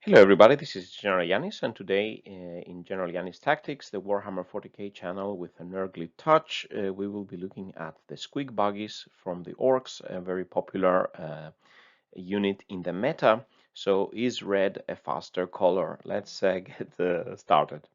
Hello everybody, this is GeneralJannis, and today in GeneralJannis Tactics, the Warhammer 40k channel with an earthly touch, we will be looking at the Squiggbuggies from the Orcs, a very popular unit in the meta. So is red a faster color? Let's get started.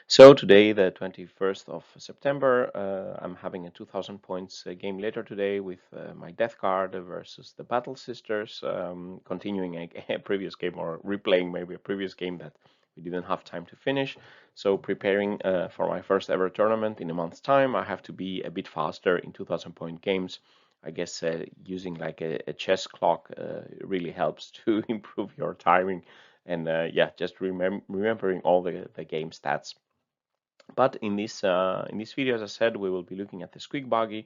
So today, the 21st of September, I'm having a 2000 points game later today with my Death Guard versus the Battle Sisters, continuing a previous game or replaying maybe a previous game that we didn't have time to finish. So preparing for my first ever tournament in a month's time, I have to be a bit faster in 2000 point games. I guess using like a chess clock really helps to improve your timing and yeah, just remembering all the game stats. But in this video, as I said, we will be looking at the Squigbuggy,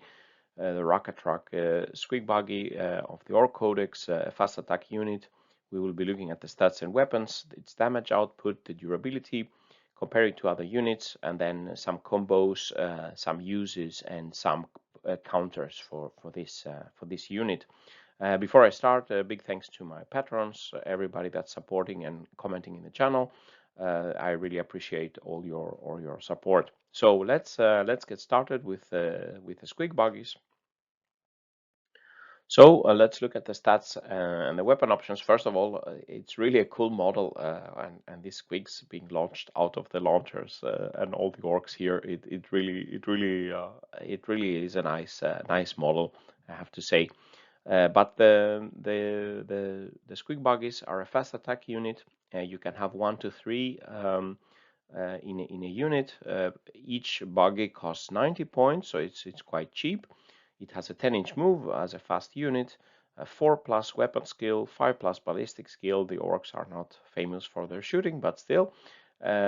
the Rukkatrukk Squiggbuggy of the Orc Codex, a fast attack unit. We will be looking at the stats and weapons, its damage output, the durability, compare it to other units, and then some combos, some uses, and some counters for this unit. Before I start, a big thanks to my patrons, everybody that's supporting and commenting in the channel. I really appreciate all your support. So let's get started with the Squigbuggies. So let's look at the stats and the weapon options. First of all, it's really a cool model, and these squigs being launched out of the launchers and all the orcs here. It really is a nice model, I have to say. But the Squiggbuggies are a fast attack unit. You can have 1 to 3 in a unit. Each buggy costs 90 points, so it's quite cheap. It has a 10-inch move as a fast unit, a 4+ weapon skill, 5+ ballistic skill. The orcs are not famous for their shooting, but still.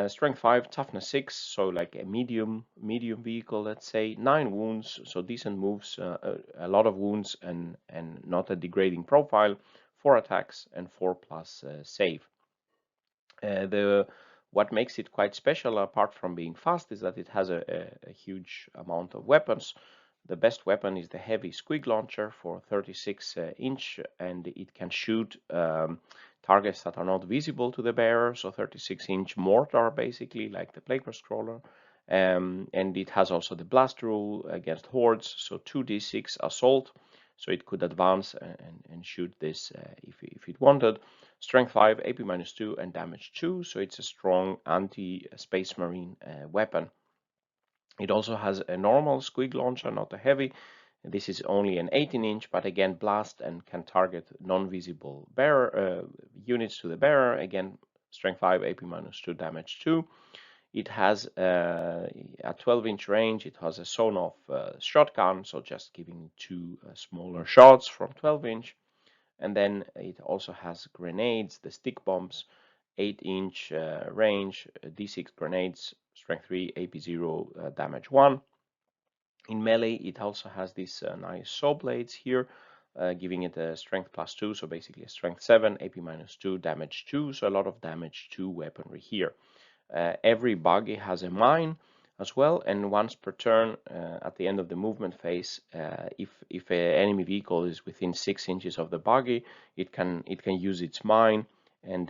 Strength 5, toughness 6, so like a medium vehicle, let's say. 9 wounds, so decent moves, a lot of wounds and not a degrading profile. 4 attacks and 4+ save. What makes it quite special, apart from being fast, is that it has a huge amount of weapons. The best weapon is the heavy squig launcher for 36-inch, and it can shoot targets that are not visible to the bearer, so 36-inch mortar, basically, like the Plague Scroller. And it has also the blast rule against hordes, so 2d6 assault, so it could advance and shoot this if it wanted. Strength 5, AP -2, and damage 2, so it's a strong anti-space marine weapon. It also has a normal squig launcher, not a heavy. This is only an 18-inch, but again blast and can target non-visible bearer units to the bearer. Again, strength 5, AP -2, damage 2. It has a 12-inch range. It has a sawn-off shotgun, so just giving 2 smaller shots from 12-inch. And then it also has grenades, the stick bombs, 8-inch range, D6 grenades, strength 3, AP 0, damage 1. In melee, it also has these nice saw blades here, giving it a strength +2, so basically a strength 7, AP -2, damage 2, so a lot of damage 2 weaponry here. Every buggy has a mine as well, and once per turn at the end of the movement phase, if an enemy vehicle is within 6 inches of the buggy, it can use its mine, and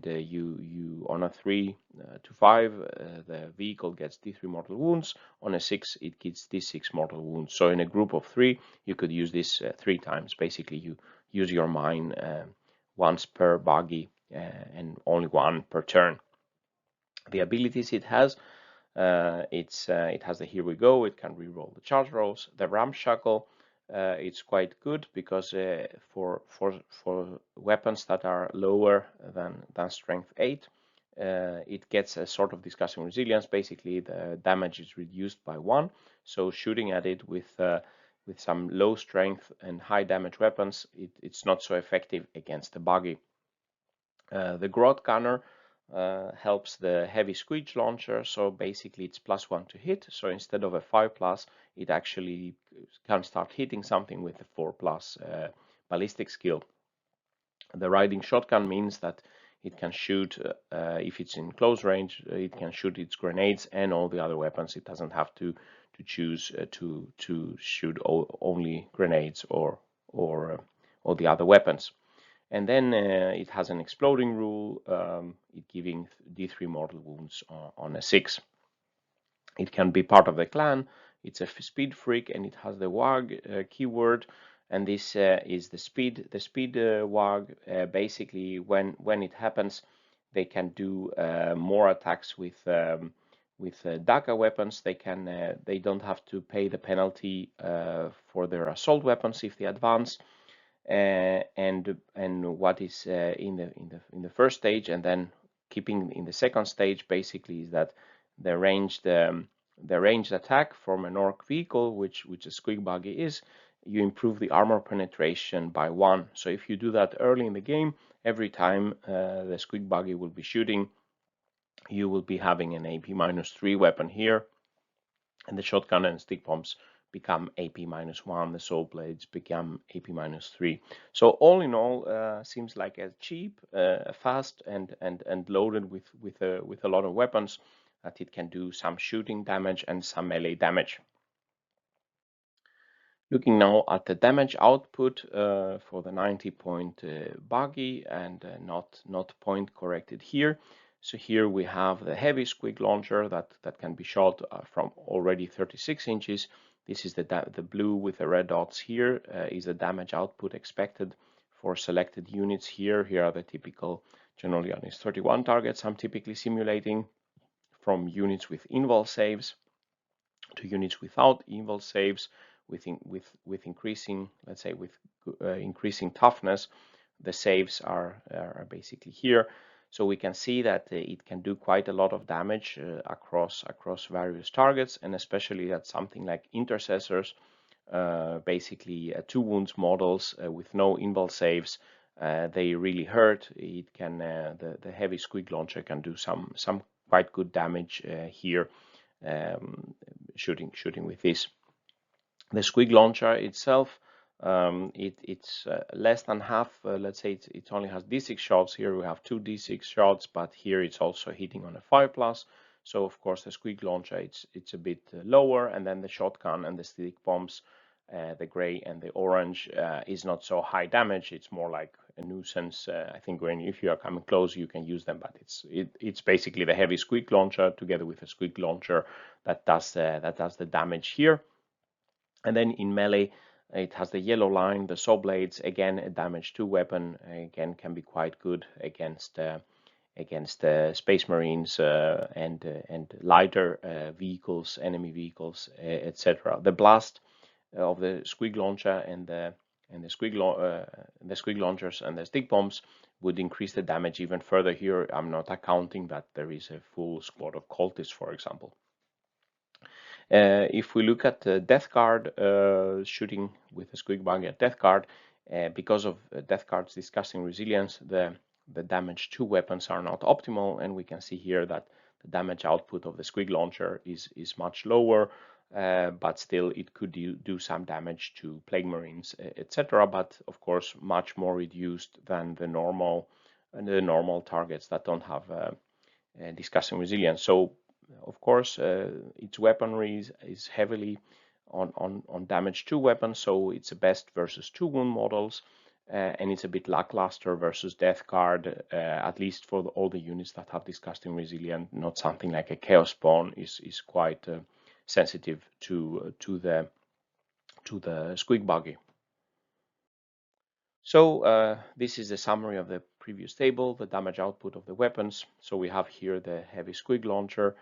you on a 3 to 5, the vehicle gets D3 mortal wounds. On a 6, it gets D6 mortal wounds. So in a group of 3, you could use this 3 times. Basically, you use your mine once per buggy and only 1 per turn. The abilities it has, it has the Here We Go. It can reroll the charge rolls. The Ramshackle, it's quite good because for weapons that are lower than strength 8, it gets a sort of discussing resilience. Basically, the damage is reduced by 1. So shooting at it with some low strength and high damage weapons, it's not so effective against the buggy. The Grot Gunner helps the heavy squig launcher, so basically it's +1 to hit. So instead of a 5+, it actually can start hitting something with a 4+ ballistic skill. The riding shotgun means that it can shoot, if it's in close range, it can shoot its grenades and all the other weapons. It doesn't have to choose to shoot only grenades or the other weapons. And then it has an exploding rule, it giving D3 mortal wounds on a 6. It can be part of the clan. It's a speed freak, and it has the WAG keyword, and this is the speed. The speed WAG basically, when it happens, they can do more attacks with DACA weapons. They don't have to pay the penalty for their assault weapons if they advance. And what is in the first stage, and then keeping in the second stage, basically, is that the ranged attack from an orc vehicle, which a Squigbuggy is, you improve the armor penetration by 1. So if you do that early in the game, every time the Squigbuggy will be shooting, you will be having an AP -3 weapon here, and the shotgun and stick bombs become AP -1, the soul blades become AP -3. So all in all, seems like a cheap, fast, and loaded with a lot of weapons, that it can do some shooting damage and some melee damage. Looking now at the damage output for the 90-point buggy, and not point corrected here. So here we have the heavy squig launcher that can be shot from already 36 inches. This is the blue with the red dots here, is the damage output expected for selected units here. Here are the typical GeneralJannis 31 targets I'm typically simulating, from units with invul saves to units without invul saves, with increasing, let's say, with increasing toughness. The saves are basically here. So we can see that it can do quite a lot of damage across various targets, and especially that something like intercessors, basically 2 wounds models with no invul saves, they really hurt. It can the heavy squig launcher can do some quite good damage here, shooting with this. The squig launcher itself, it's less than half. Let's say it only has D6 shots. Here we have 2 D6 shots, but here it's also hitting on a 5+. So of course the squig launcher, it's a bit lower, and then the shotgun and the stick bombs, the gray and the orange, is not so high damage. It's more like a nuisance. I think if you are coming close, you can use them, but it's basically the heavy squig launcher together with a squig launcher that does the damage here. And then in melee, it has the yellow line, the saw blades, again a damage 2 weapon, again can be quite good against Space Marines and lighter vehicles, enemy vehicles, etc. The blast of the squig launcher and the squig launchers and the stick bombs would increase the damage even further. Here I'm not accounting that there is a full squad of cultists, for example. If we look at the Death Guard, shooting with a Squigbuggy at Death Guard, because of Death Guard's disgusting resilience, the damage 2 weapons are not optimal, and we can see here that the damage output of the squig launcher is much lower, but still it could do some damage to Plague Marines, etc. But of course much more reduced than the normal targets that don't have disgusting resilience. So of course, its weaponry is heavily on damage 2 weapons, so it's a best versus 2 wound models, and it's a bit lackluster versus Death Guard, at least for all the units that have disgusting resilience. Not something like a Chaos Spawn is quite sensitive to the Squigbuggy. So this is a summary of the previous table, the damage output of the weapons. So we have here the heavy squig launcher,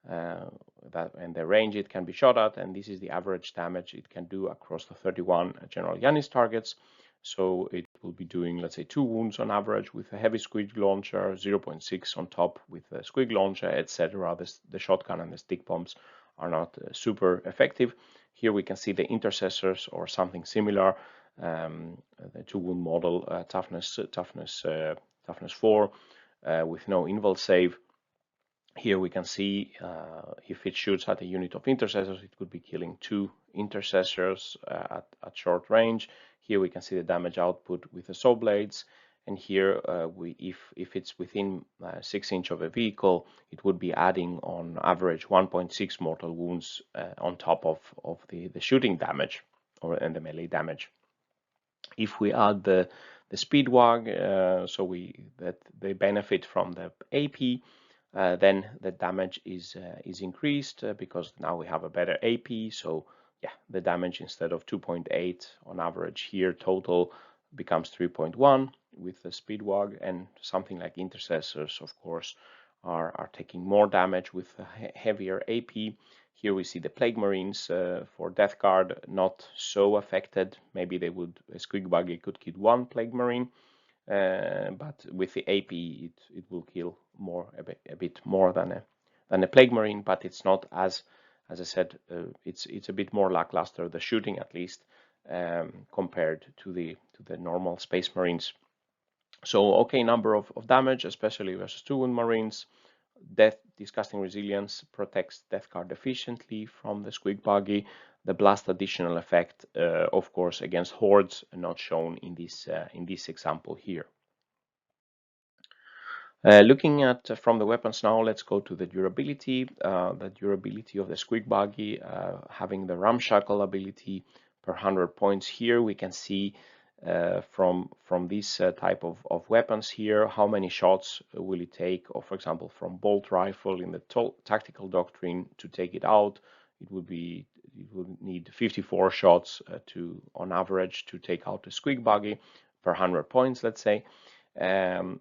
and the range it can be shot at, and this is the average damage it can do across the 31 GeneralJannis targets. So it will be doing, let's say, 2 wounds on average with a heavy squig launcher, 0.6 on top with a squig launcher, etc. The shotgun and the stick bombs are not super effective. Here we can see the intercessors or something similar, the 2 wound model, toughness 4 with no invul save. Here we can see if it shoots at a unit of intercessors, it could be killing 2 intercessors at short range. Here we can see the damage output with the saw blades, and here if it's within 6 inches of a vehicle, it would be adding on average 1.6 mortal wounds on top of the shooting damage and the melee damage. If we add the speedwag, so that they benefit from the AP. Then the damage is increased because now we have a better AP. So yeah, the damage instead of 2.8 on average here total becomes 3.1 with the speedwag, and something like intercessors, of course, are taking more damage with a heavier AP. Here we see the Plague Marines for Death Guard not so affected. Maybe they would, a Squigbuggy could kill one Plague Marine, but with the AP it will kill more a bit more than a Plague Marine, but it's not as I said, it's a bit more lackluster, the shooting at least, compared to the normal Space Marines. So okay number of damage, especially versus 2 Wound Marines. Death Disgusting Resilience protects Death Guard efficiently from the Squigbuggy. The Blast additional effect, of course, against hordes, not shown in this example here. Looking at from the weapons now, let's go to the durability. The durability of the Squigbuggy, having the Ramshackle ability per 100 points here, we can see from this type of weapons here, how many shots will it take, or for example, from bolt rifle in the tactical doctrine to take it out, it would need 54 shots on average to take out the Squigbuggy per 100 points, let's say. And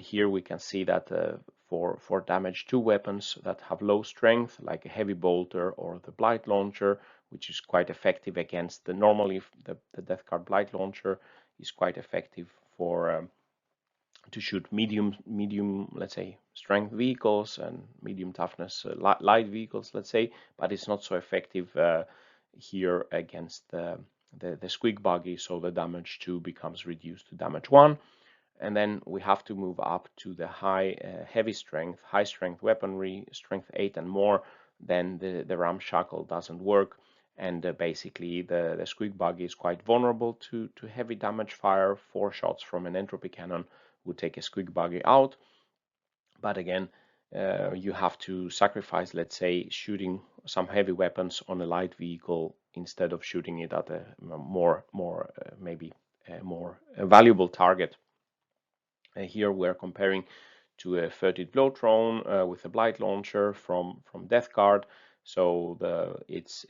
here we can see that for damage to weapons that have low strength, like a heavy bolter or the blight launcher, which is quite effective against normally the Death Guard blight launcher is quite effective for to shoot medium, let's say, strength vehicles and medium toughness light vehicles, let's say, but it's not so effective here against the Squigbuggy, so the damage 2 becomes reduced to damage 1. And then we have to move up to the heavy strength, high strength weaponry, strength 8 and more. Then the Ramshackle doesn't work, and basically the Squigbuggy is quite vulnerable to heavy damage fire. 4 shots from an entropy cannon would take a Squigbuggy out. But again, you have to sacrifice, let's say, shooting some heavy weapons on a light vehicle instead of shooting it at a maybe a more valuable target. Here we're comparing to a 30 blow drone with a blight launcher from Death Guard. So it's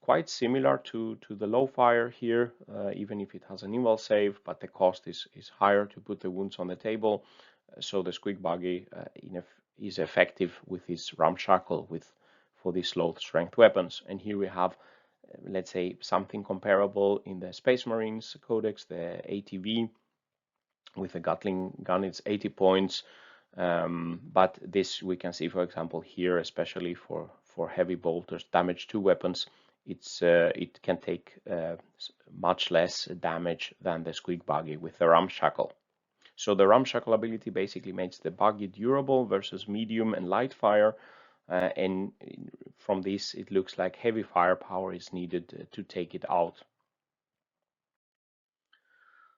quite similar to the low fire here, even if it has an invul save, but the cost is higher to put the wounds on the table. So the Squigbuggy is effective with his Ramshackle for these low strength weapons. And here we have, let's say, something comparable in the Space Marines Codex, the ATV. With a Gatling gun, it's 80 points, but this we can see, for example, here, especially for heavy bolters, damage to weapons, it can take much less damage than the Squigbuggy with the Ramshackle. So the Ramshackle ability basically makes the buggy durable versus medium and light fire, and from this it looks like heavy firepower is needed to take it out.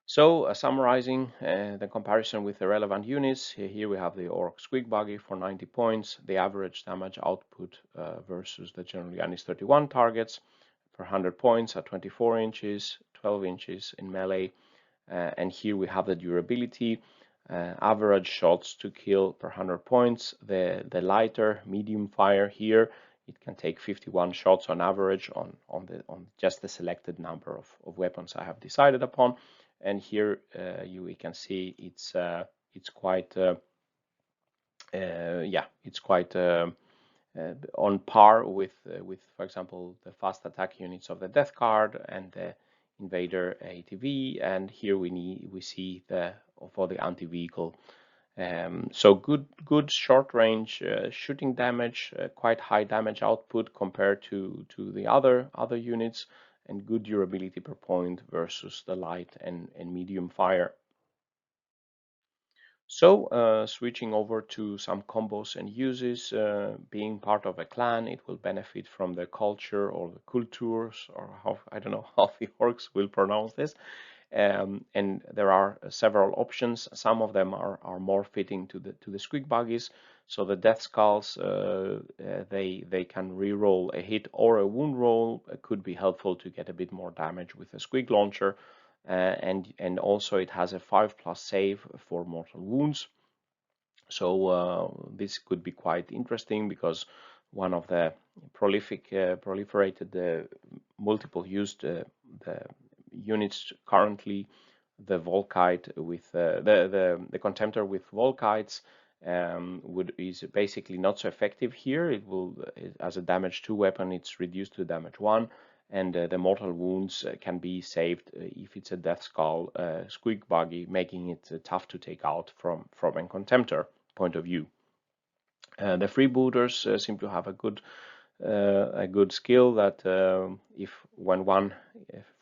So summarizing the comparison with the relevant units, here we have the Orc Squigbuggy for 90 points, the average damage output versus the GeneralJannis 31 targets per 100 points at 24 inches, 12 inches in melee, and here we have the durability, average shots to kill per 100 points, the lighter medium fire here, it can take 51 shots on average on just the selected number of weapons I have decided upon. And here we can see it's quite on par with for example the fast attack units of the Death Guard and the Invader ATV, and here we see for the anti-vehicle. So good short range shooting damage, quite high damage output compared to the other units, and good durability per point versus the light and medium fire. So switching over to some combos and uses, being part of a clan, it will benefit from the culture or the cultures, or how, I don't know how the orcs will pronounce this. And there are several options. Some of them are more fitting to the Squigbuggies. So the Death Skulls, they can re-roll a hit or a wound roll. It could be helpful to get a bit more damage with a Squig launcher. and also it has a 5+ save for mortal wounds. So this could be quite interesting because one of the proliferated multiple used the units currently, the Volkite with the Contemptor with Volkites is basically not so effective here. It will, as a damage 2 weapon, it's reduced to damage 1, and the mortal wounds can be saved if it's a Death Skull Squigbuggy, making it tough to take out from a Contemptor point of view. The freebooters seem to have a good skill that if when one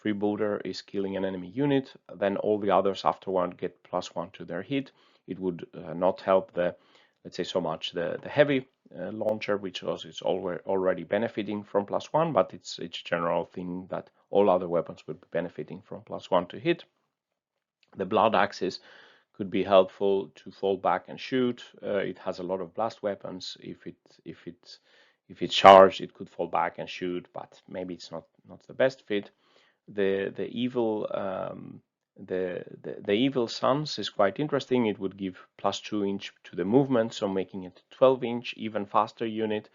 freebooter is killing an enemy unit, then all the others afterward get +1 to their hit. It would not help the, let's say, so much the heavy launcher, which is already benefiting from +1, but it's a general thing that all other weapons would be benefiting from +1 to hit. The blood axes could be helpful to fall back and shoot. It has a lot of blast weapons. If it's charged, it could fall back and shoot, but maybe it's not the best fit. The evil suns is quite interesting. It would give +2 inch to the movement, so making it 12 inch, even faster unit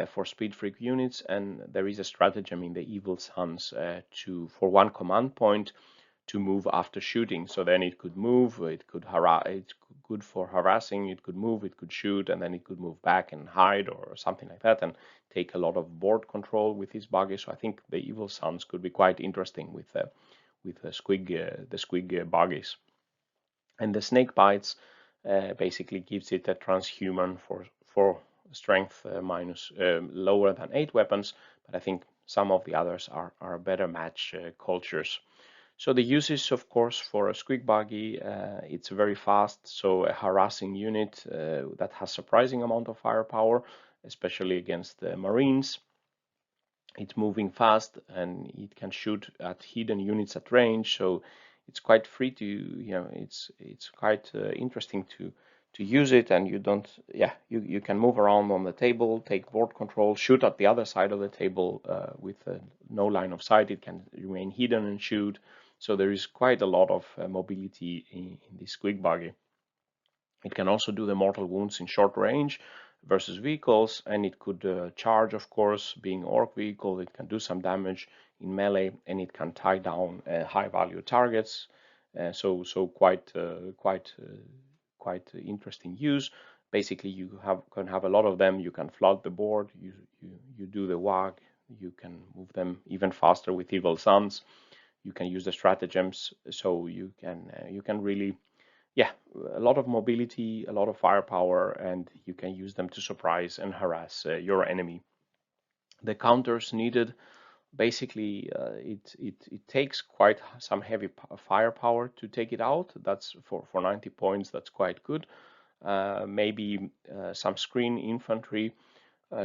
for speed freak units. And there is a stratagem in the evil suns for 1 command point to move after shooting. So then it could move, it could harass, it's good for harassing, it could move, it could shoot, and then it could move back and hide or something like that, and take a lot of board control with his buggy. So I think the evil suns could be quite interesting with the Squigbuggies. And the snake bites basically gives it a transhuman for strength minus lower than 8 weapons, but I think some of the others are better match cultures. So the uses, of course, for a Squigbuggy, it's very fast, so a harassing unit that has surprising amount of firepower, especially against the Marines. It's moving fast and it can shoot at hidden units at range, so it's quite free to, it's quite interesting to use it, and you can move around on the table, take board control, shoot at the other side of the table with no line of sight. It can remain hidden and shoot. So there is quite a lot of mobility in this Squigbuggy. It can also do the mortal wounds in short range versus vehicles, and it could charge, of course, being orc vehicle. It can do some damage in melee, and it can tie down high value targets. So quite interesting use. Basically, you can have a lot of them. You can flood the board. You do the WAG. You can move them even faster with evil suns. You can use the stratagems, so you can really, a lot of mobility, a lot of firepower, and you can use them to surprise and harass your enemy. The counters needed, basically, it takes quite some heavy firepower to take it out. That's for 90 points. That's quite good. Maybe some screen infantry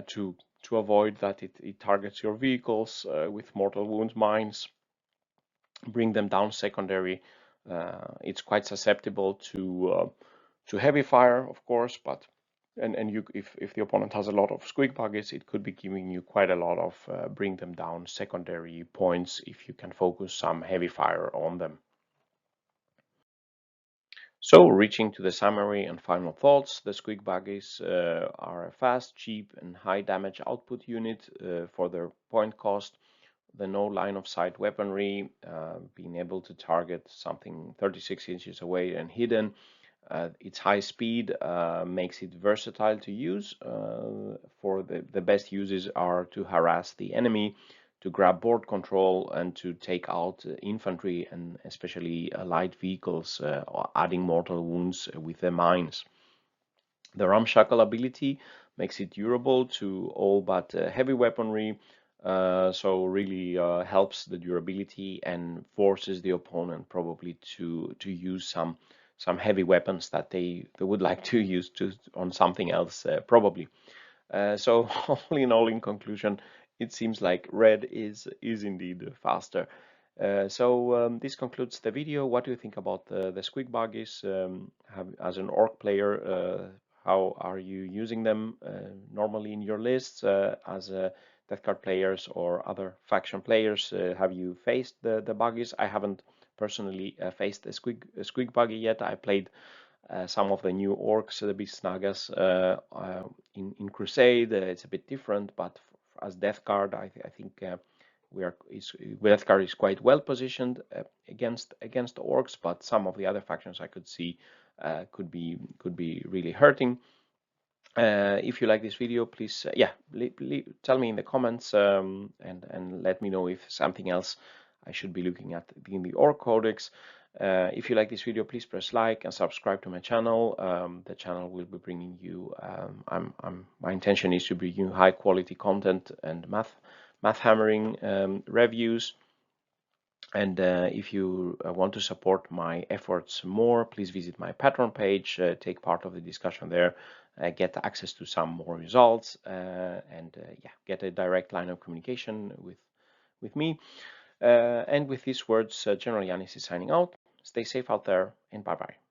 to avoid that it targets your vehicles with mortal wounds mines. Bring them down secondary. It's quite susceptible to heavy fire, of course, but if the opponent has a lot of Squigbuggies, it could be giving you quite a lot of bring them down secondary points if you can focus some heavy fire on them. So, reaching to the summary and final thoughts, the Squigbuggies are a fast, cheap, and high damage output unit for their point cost. The no line of sight weaponry, being able to target something 36 inches away and hidden. Its high speed makes it versatile to use. For the best uses are to harass the enemy, to grab board control, and to take out infantry and especially light vehicles, adding mortal wounds with the mines. The Ramshackle ability makes it durable to all but heavy weaponry, so really helps the durability and forces the opponent probably to use some heavy weapons that they would like to use on something else probably. So all in all, in conclusion, it seems like red is indeed faster. So this concludes the video. What do you think about the Squigbuggies? As an orc player, how are you using them normally in your lists as Death Card players or other faction players? Have you faced the buggies? I haven't personally faced a Squigbuggy yet. I played some of the new orcs, the Beast Nagas, in Crusade. It's a bit different, but as Death Guard, I think Death Guard is quite well positioned against orcs, but some of the other factions I could see could be really hurting. If you like this video, please tell me in the comments, and let me know if something else I should be looking at in the Orc Codex. If you like this video, please press like and subscribe to my channel. The channel will be bringing you, my intention is to bring you high quality content and math hammering reviews. And if you want to support my efforts more, please visit my Patreon page, take part of the discussion there, get access to some more results, and get a direct line of communication with me. And with these words, General Jannis is signing out. Stay safe out there, and bye-bye.